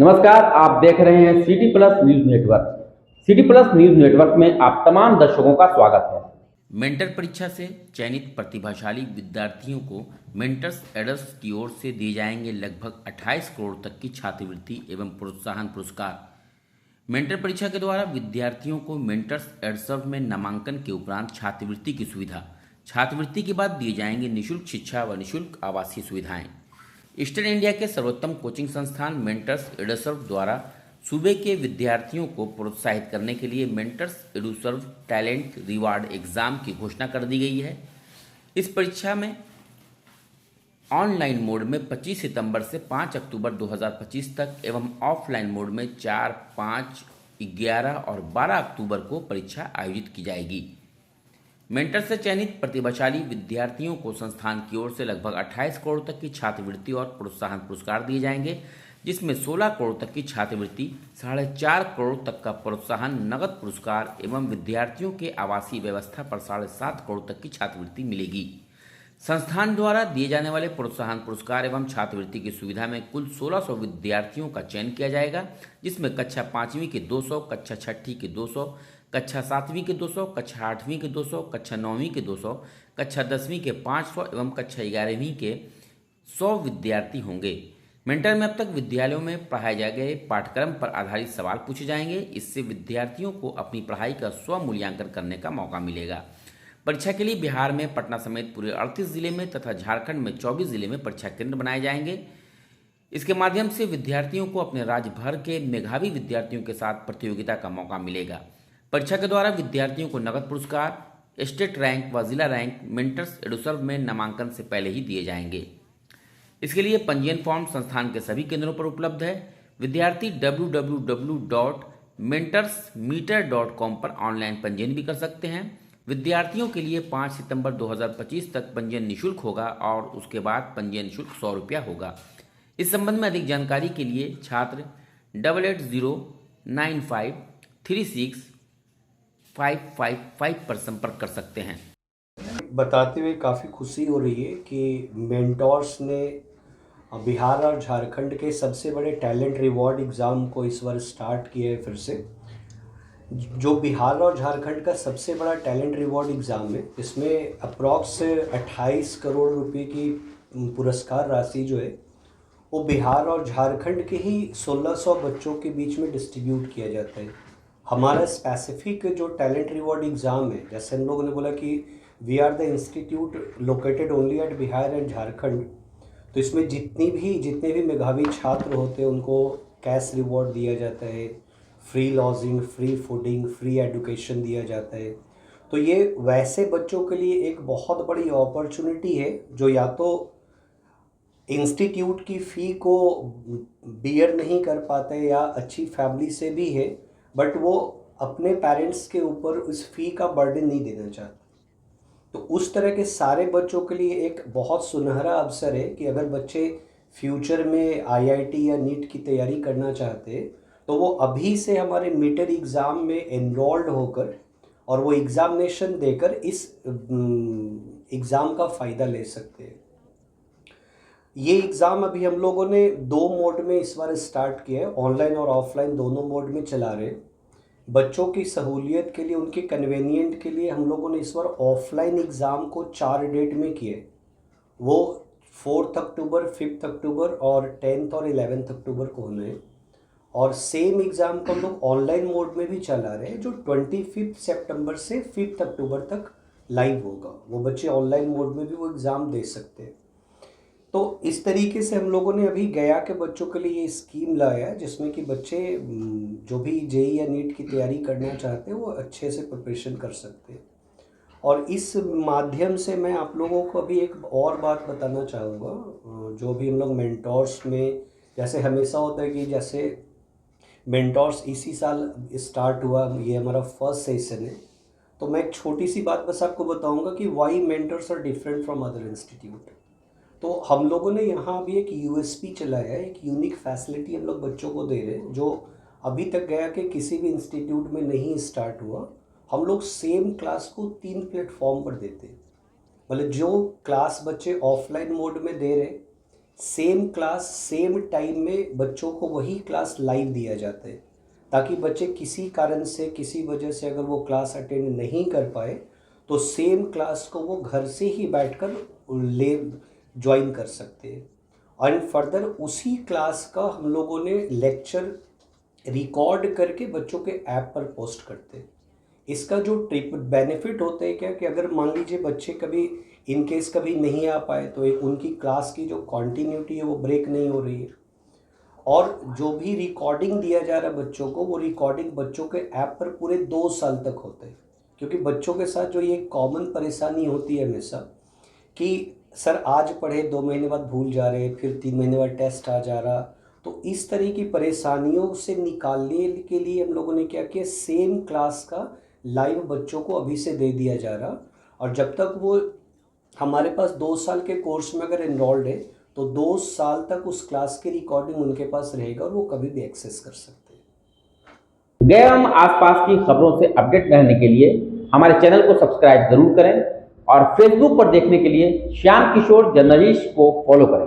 नमस्कार, आप देख रहे हैं city plus news network. City plus news network में आप तमाम दर्शकों का स्वागत है। मेंटर परीक्षा से चयनित प्रतिभाशाली विद्यार्थियों को मेंटर्स एडल्स की ओर से दिए जाएंगे लगभग 28 करोड़ तक की छात्रवृत्ति एवं प्रोत्साहन पुरस्कार। मेंटर परीक्षा के द्वारा विद्यार्थियों को मेंटर्स एडसर्व में नामांकन के उपरांत छात्रवृत्ति की सुविधा, छात्रवृत्ति के बाद दिए जाएंगे निःशुल्क शिक्षा व निःशुल्क आवासीय सुविधाएं। ईस्टर्न इंडिया के सर्वोत्तम कोचिंग संस्थान मेंटर्स एडुसर्व द्वारा सूबे के विद्यार्थियों को प्रोत्साहित करने के लिए मेंटर्स एडुसर्व टैलेंट रिवार्ड एग्जाम की घोषणा कर दी गई है। इस परीक्षा में ऑनलाइन मोड में 25 सितंबर से 5 अक्टूबर 2025 तक एवं ऑफलाइन मोड में 4, 5, 11 और 12 अक्टूबर को परीक्षा आयोजित की जाएगी। मेंटर से चयनित प्रतिभाशाली विद्यार्थियों को संस्थान की ओर से लगभग 28 करोड़ तक की छात्रवृत्ति और प्रोत्साहन पुरस्कार दिए जाएंगे, जिसमें 16 करोड़ तक की छात्रवृत्ति, 4.5 करोड़ तक का प्रोत्साहन नगद पुरस्कार एवं विद्यार्थियों के आवासीय व्यवस्था पर 7.5 करोड़ तक की छात्रवृत्ति मिलेगी। संस्थान द्वारा दिए जाने वाले प्रोत्साहन पुरस्कार एवं छात्रवृत्ति की सुविधा में कुल 1600 विद्यार्थियों का चयन किया जाएगा, जिसमें कक्षा 5वीं के 200, कक्षा 6ठी के 200, कक्षा 7वीं के 200, कक्षा 8वीं के 200, कक्षा 9वीं के 200, कक्षा 10वीं के 500 एवं कक्षा 11वीं के 100 विद्यार्थी होंगे। मेंटर में अब तक विद्यालयों में पढ़ाए जा गए पाठ्यक्रम पर आधारित सवाल पूछे जाएंगे। इससे विद्यार्थियों को अपनी पढ़ाई का स्व मूल्यांकन करने का मौका मिलेगा। परीक्षा के लिए बिहार में पटना समेत पूरे 38 जिले में तथा झारखंड में 24 जिले में परीक्षा केंद्र बनाए जाएंगे। इसके माध्यम से विद्यार्थियों को अपने राज्य भर के मेधावी विद्यार्थियों के साथ प्रतियोगिता का मौका मिलेगा। परीक्षा के द्वारा विद्यार्थियों को नगद पुरस्कार, स्टेट रैंक व जिला रैंक मेंटर्स एडुसर्व में नामांकन से पहले ही दिए जाएंगे। इसके लिए पंजीयन फॉर्म संस्थान के सभी केंद्रों पर उपलब्ध है। विद्यार्थी www.mentorsmeter.com पर ऑनलाइन पंजीयन भी कर सकते हैं। विद्यार्थियों के लिए 5 सितंबर 2025 तक पंजीयन निःशुल्क होगा और उसके बाद पंजीयन शुल्क 100 रुपया होगा। इस संबंध में अधिक जानकारी के लिए छात्र 8809536555 पर संपर्क कर सकते हैं। बताते हुए काफ़ी खुशी हो रही है कि मेंटोर्स ने बिहार और झारखंड के सबसे बड़े टैलेंट रिवॉर्ड एग्ज़ाम को इस बार स्टार्ट किया है फिर से। जो बिहार और झारखंड का सबसे बड़ा टैलेंट रिवॉर्ड एग्ज़ाम है, इसमें अप्रॉक्स 28 करोड़ रुपए की पुरस्कार राशि जो है वो बिहार और झारखंड के ही 1600 बच्चों के बीच में डिस्ट्रीब्यूट किया जाता है। हमारा स्पेसिफिक जो टैलेंट रिवॉर्ड एग्ज़ाम है, जैसे हम लोगों ने बोला कि we are the institute located only at Bihar and Jharkhand, तो इसमें जितने भी मेधावी छात्र होते हैं उनको कैश रिवॉर्ड दिया जाता है, free lodging, free fooding, free education दिया जाता है। तो ये वैसे बच्चों के लिए एक बहुत बड़ी अपॉर्चुनिटी है जो या तो इंस्टीट्यूट की फ़ी को बियर नहीं कर पाते या अच्छी फैमिली से भी है, बट वो अपने पेरेंट्स के ऊपर उस फ़ी का बर्डन नहीं देना चाहते। तो उस तरह के सारे बच्चों के लिए एक बहुत सुनहरा अवसर है कि अगर बच्चे फ्यूचर में आईआईटी या नीट की तैयारी करना चाहते हैं तो वो अभी से हमारे मीटर एग्ज़ाम में एनरोल्ड होकर और वो एग्ज़ामिनेशन देकर इस एग्ज़ाम का फ़ायदा ले सकते हैं। ये एग्ज़ाम अभी हम लोगों ने 2 मोड में इस बार स्टार्ट किया है, ऑनलाइन और ऑफलाइन दोनों मोड में चला रहे हैं। बच्चों की सहूलियत के लिए, उनके कन्वीनियंट के लिए हम लोगों ने इस बार ऑफलाइन एग्ज़ाम को 4 डेट में किए। वो 4 अक्टूबर, 5 अक्टूबर और 10 और 11 अक्टूबर को होना है। और सेम एग्ज़ाम को हम लोग ऑनलाइन मोड में भी चला रहे हैं जो 25 सितंबर से 5 अक्टूबर तक लाइव होगा। वो बच्चे ऑनलाइन मोड में भी वो एग्ज़ाम दे सकते हैं। तो इस तरीके से हम लोगों ने अभी गया के बच्चों के लिए ये स्कीम लाया है जिसमें कि बच्चे जो भी जेई या नीट की तैयारी करना चाहते हैं वो अच्छे से प्रिपरेशन कर सकते हैं। और इस माध्यम से मैं आप लोगों को अभी एक और बात बताना चाहूँगा। जो भी हम लोग मेंटोर्स में, जैसे हमेशा होता है कि जैसे मेंटोर्स इसी साल स्टार्ट हुआ, ये हमारा फर्स्ट सेशन है, तो मैं एक छोटी सी बात बस आपको बताऊँगा कि why mentors are different from other institute. तो हम लोगों ने यहाँ भी एक यूएसपी चलाया है, एक यूनिक फैसिलिटी हम लोग बच्चों को दे रहे हैं जो अभी तक गया कि किसी भी इंस्टीट्यूट में नहीं स्टार्ट हुआ। हम लोग सेम क्लास को 3 प्लेटफॉर्म पर देते हैं। मतलब जो क्लास बच्चे ऑफलाइन मोड में दे रहे, सेम क्लास सेम टाइम में बच्चों को वही क्लास लाइव दिया जाता है, ताकि बच्चे किसी कारण से किसी वजह से अगर वो क्लास अटेंड नहीं कर पाए तो सेम क्लास को वो घर से ही बैठकर ले ज्वाइन कर सकते हैं। एंड फर्दर उसी क्लास का हम लोगों ने लेक्चर रिकॉर्ड करके बच्चों के ऐप पर पोस्ट करते हैं। इसका जो ट्रिप बेनिफिट होता है क्या कि अगर मान लीजिए बच्चे कभी इन केस कभी नहीं आ पाए तो एक उनकी क्लास की जो कॉन्टीन्यूटी है वो ब्रेक नहीं हो रही है, और जो भी रिकॉर्डिंग दिया जा रहा है बच्चों को, वो रिकॉर्डिंग बच्चों के ऐप पर पूरे 2 साल तक होते हैं। क्योंकि बच्चों के साथ जो ये कॉमन परेशानी होती है हमेशा कि सर आज पढ़े 2 महीने बाद भूल जा रहे, फिर 3 महीने बाद टेस्ट आ जा रहा, तो इस तरह की परेशानियों से निकालने के लिए हम लोगों ने क्या किया, सेम क्लास का लाइव बच्चों को अभी से दे दिया जा रहा, और जब तक वो हमारे पास 2 साल के कोर्स में अगर एनरोल्ड है तो 2 साल तक उस क्लास की रिकॉर्डिंग उनके पास रहेगा और वो कभी भी एक्सेस कर सकते हैं। गया एवं आसपास की खबरों से अपडेट रहने के लिए हमारे चैनल को सब्सक्राइब जरूर करें और फेसबुक पर देखने के लिए श्याम किशोर जर्नलिस्ट को फॉलो करें।